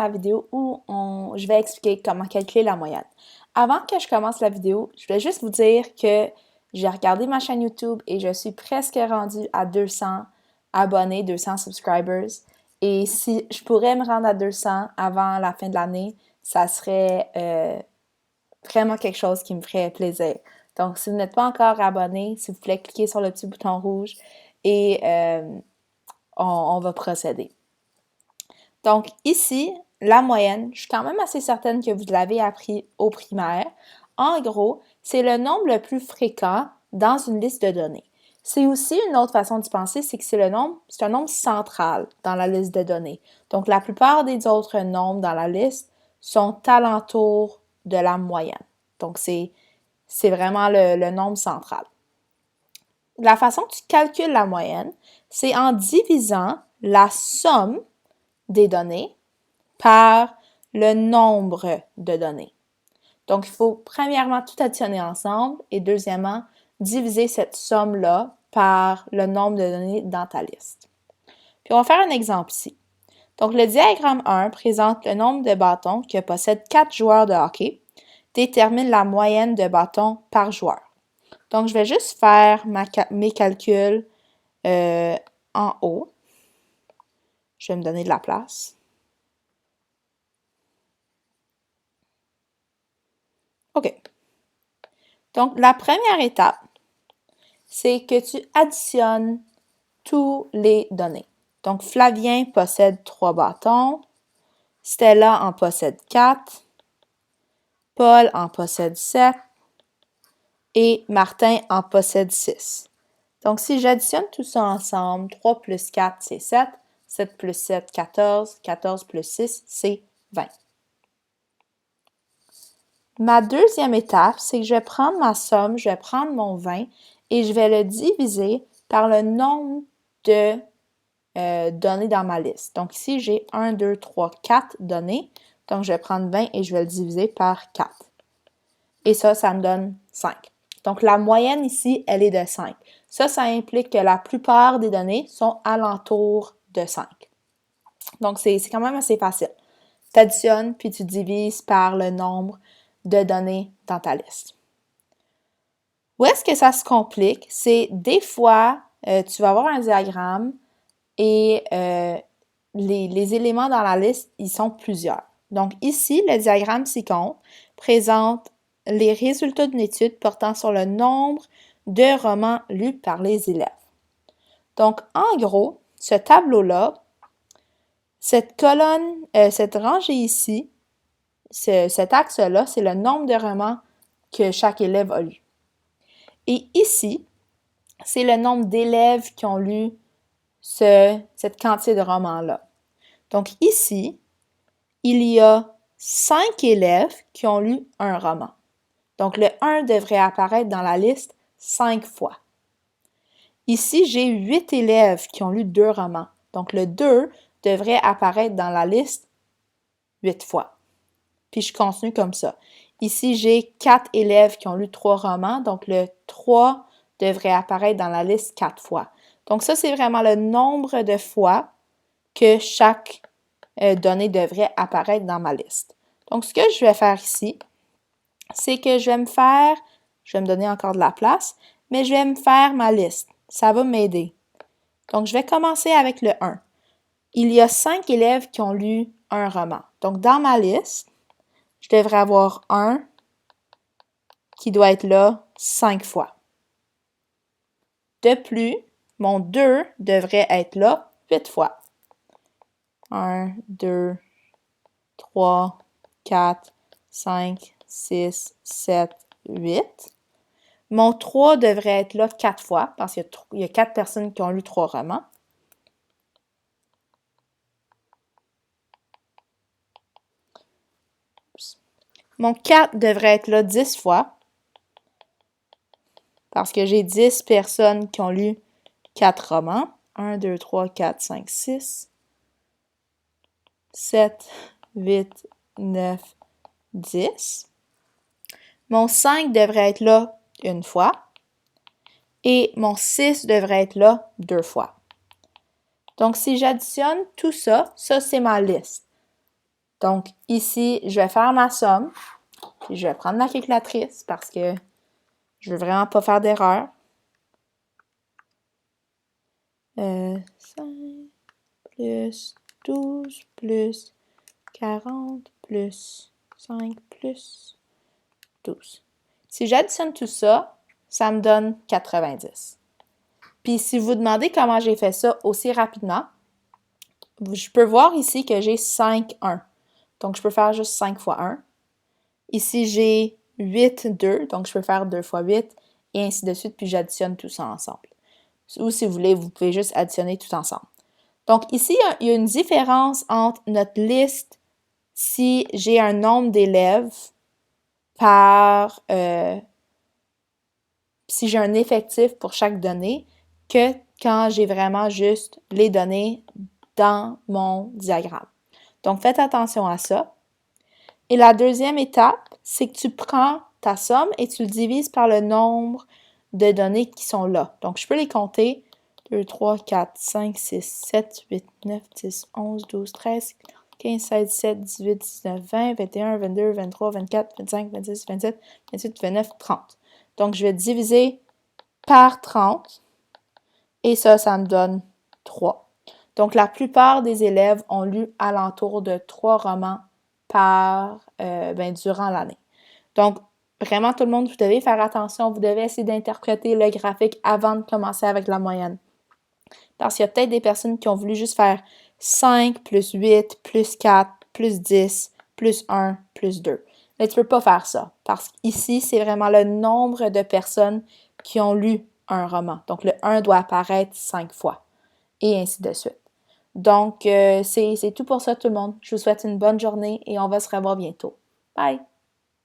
la vidéo où je vais expliquer comment calculer la moyenne. Avant que je commence la vidéo, je voulais juste vous dire que j'ai regardé ma chaîne YouTube et je suis presque rendue à 200 abonnés, 200 subscribers. Et si je pourrais me rendre à 200 avant la fin de l'année, ça serait vraiment quelque chose qui me ferait plaisir. Donc, si vous n'êtes pas encore abonné, s'il vous plaît, cliquez sur le petit bouton rouge et on va procéder. Donc, ici, la moyenne, je suis quand même assez certaine que vous l'avez appris au primaire. En gros, c'est le nombre le plus fréquent dans une liste de données. C'est aussi une autre façon de penser, c'est que c'est un nombre central dans la liste de données. Donc, la plupart des autres nombres dans la liste sont alentour de la moyenne. Donc, c'est vraiment le nombre central. La façon que tu calcules la moyenne, c'est en divisant la somme des données par le nombre de données. Donc, il faut premièrement tout additionner ensemble et deuxièmement, diviser cette somme-là par le nombre de données dans ta liste. Puis, on va faire un exemple ici. Donc, le diagramme 1 présente le nombre de bâtons que possèdent 4 joueurs de hockey, détermine la moyenne de bâtons par joueur. Donc, je vais juste faire mes calculs en haut. Je vais me donner de la place. OK. Donc, la première étape, c'est que tu additionnes tous les données. Donc, Flavien possède 3 bâtons, Stella en possède 4, Paul en possède 7 et Martin en possède 6. Donc, si j'additionne tout ça ensemble, 3 plus 4, c'est 7, 7 plus 7, 14, 14 plus 6, c'est 20. Ma deuxième étape, c'est que je vais prendre ma somme, je vais prendre mon 20 et je vais le diviser par le nombre de données dans ma liste. Donc ici, j'ai 1, 2, 3, 4 données. Donc je vais prendre 20 et je vais le diviser par 4. Et ça me donne 5. Donc la moyenne ici, elle est de 5. Ça implique que la plupart des données sont alentour de 5. Donc c'est quand même assez facile. Tu additionnes puis tu divises par le nombre de données dans ta liste. Où est-ce que ça se complique? C'est des fois, tu vas avoir un diagramme et les éléments dans la liste, ils sont plusieurs. Donc ici, le diagramme ci-contre présente les résultats d'une étude portant sur le nombre de romans lus par les élèves. Donc en gros, ce tableau-là, cette colonne, cette rangée ici, cet axe-là, c'est le nombre de romans que chaque élève a lu. Et ici, c'est le nombre d'élèves qui ont lu cette quantité de romans-là. Donc ici, il y a 5 élèves qui ont lu un roman. Donc le 1 devrait apparaître dans la liste 5 fois. Ici, j'ai 8 élèves qui ont lu 2 romans. Donc le 2 devrait apparaître dans la liste 8 fois. Puis je continue comme ça. Ici, j'ai 4 élèves qui ont lu 3 romans, donc le 3 devrait apparaître dans la liste 4 fois. Donc ça, c'est vraiment le nombre de fois que chaque donnée devrait apparaître dans ma liste. Donc, ce que je vais faire ici, c'est que je vais me donner encore de la place, mais je vais me faire ma liste. Ça va m'aider. Donc, je vais commencer avec le 1. Il y a 5 élèves qui ont lu un roman. Donc, dans ma liste, je devrais avoir 1 qui doit être là 5 fois. De plus, mon 2 devrait être là 8 fois. 1, 2, 3, 4, 5, 6, 7, 8. Mon 3 devrait être là 4 fois parce qu'il y a 4 personnes qui ont lu 3 romans. Mon 4 devrait être là 10 fois parce que j'ai 10 personnes qui ont lu 4 romans. 1, 2, 3, 4, 5, 6, 7, 8, 9, 10. Mon 5 devrait être là une fois. Et mon 6 devrait être là 2 fois. Donc, si j'additionne tout ça, ça c'est ma liste. Donc, ici, je vais faire ma somme. Puis, je vais prendre ma calculatrice parce que je veux vraiment pas faire d'erreur. 5 plus 12 plus 40 plus 5 plus 12. Si j'additionne tout ça, ça me donne 90. Puis si vous demandez comment j'ai fait ça aussi rapidement, je peux voir ici que j'ai 5 1. Donc, je peux faire juste 5 fois 1. Ici, j'ai 8 2, donc je peux faire 2 fois 8, et ainsi de suite, puis j'additionne tout ça ensemble. Ou si vous voulez, vous pouvez juste additionner tout ensemble. Donc ici, il y a une différence entre notre liste si j'ai un nombre d'élèves par... si j'ai un effectif pour chaque donnée, que quand j'ai vraiment juste les données dans mon diagramme. Donc, faites attention à ça. Et la deuxième étape, c'est que tu prends ta somme et tu le divises par le nombre de données qui sont là. Donc, je peux les compter. 2, 3, 4, 5, 6, 7, 8, 9, 10, 11, 12, 13, 15, 16, 17, 18, 19, 20, 21, 22, 23, 24, 25, 26, 27, 28, 29, 30. Donc, je vais diviser par 30 et ça me donne 3. Donc, la plupart des élèves ont lu alentour de 3 romans durant l'année. Donc, vraiment, tout le monde, vous devez faire attention. Vous devez essayer d'interpréter le graphique avant de commencer avec la moyenne. Parce qu'il y a peut-être des personnes qui ont voulu juste faire 5 plus 8 plus 4 plus 10 plus 1 plus 2. Mais tu ne peux pas faire ça. Parce qu'ici, c'est vraiment le nombre de personnes qui ont lu un roman. Donc, le 1 doit apparaître 5 fois. Et ainsi de suite. Donc, c'est tout pour ça, tout le monde. Je vous souhaite une bonne journée et on va se revoir bientôt. Bye!